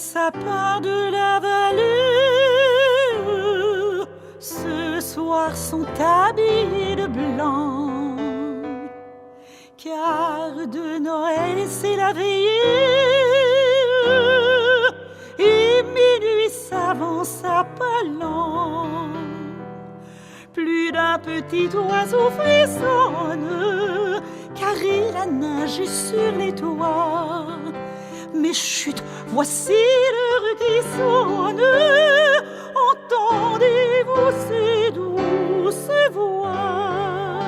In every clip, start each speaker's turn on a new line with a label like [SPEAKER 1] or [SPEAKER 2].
[SPEAKER 1] sapins de la vallée ce soir sont habillés de blanc, car de Noël c'est la veillée et minuit s'avance à pas lents. Plus d'un petit oiseau frissonne, car il a nagé sur les toits. Mais chut, voici l'heure qui sonne, entendez-vous ces douces voix?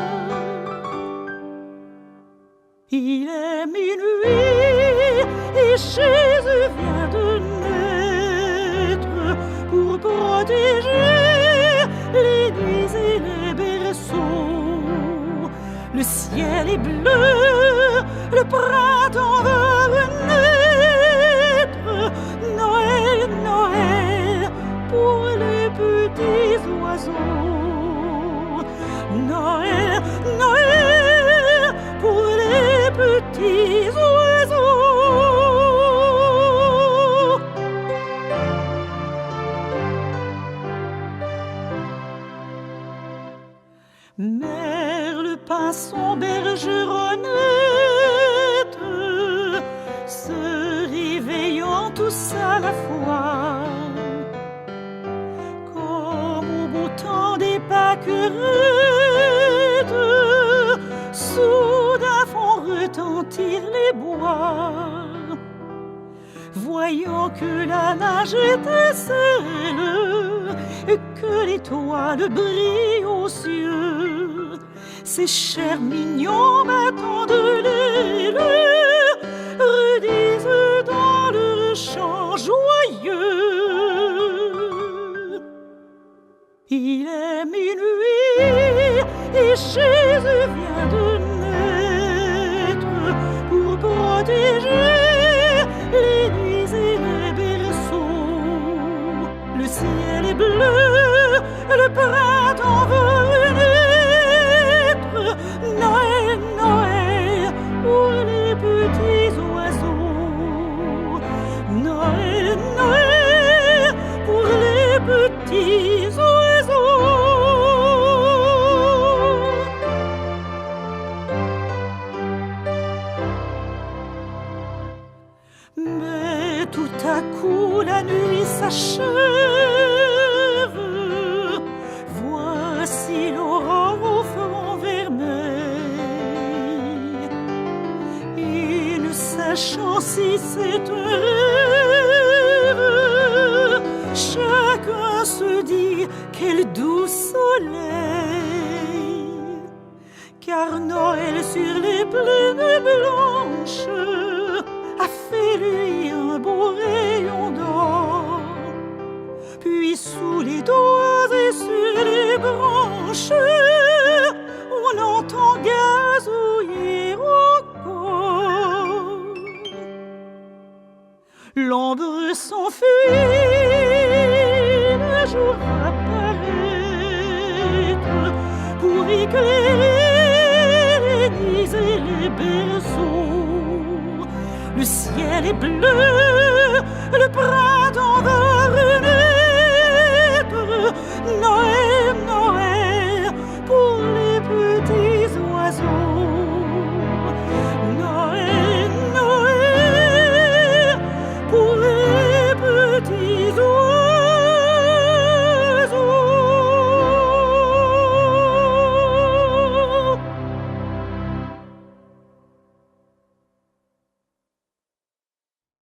[SPEAKER 1] Il est minuit et Jésus vient de naître pour protéger les nuits et les berceaux. Le ciel est bleu, le printemps va renaître. Noël, Noël, pour les petits oiseaux. Noël, Noël, pour les petits oiseaux. Merle, pinson, bergeronnette, se réveillant tous à la fois, comme au beau temps des pâquerettes, soudain font retentir les bois. Voyant que la nage étincelle et que l'étoile brille aux cieux, ces chers mignons battants de l'aile redisent dans leur chant joyeux. Il est minuit et Jésus vient de naître pour protéger les nuits et les berceaux. Le ciel est bleu, le printemps va renaître. Noël, Noël, pour les petits oiseaux. Noël, Noël, pour les petits oiseaux. Mais tout à coup la nuit s'achève. Voici l'aurore au front vermeil. Et ne sachant si c'est un rêve, chacun se dit quel doux soleil. Car Noël sur les plaines blanches a fait lui un beau rayon d'or. Puis sous les doigts et sur les branches, on entend gazouiller encore. L'ombre s'enfuit, le jour apparaître pour éclairer les nids et les berceaux. Le ciel est bleu, le printemps va renaître. Noël,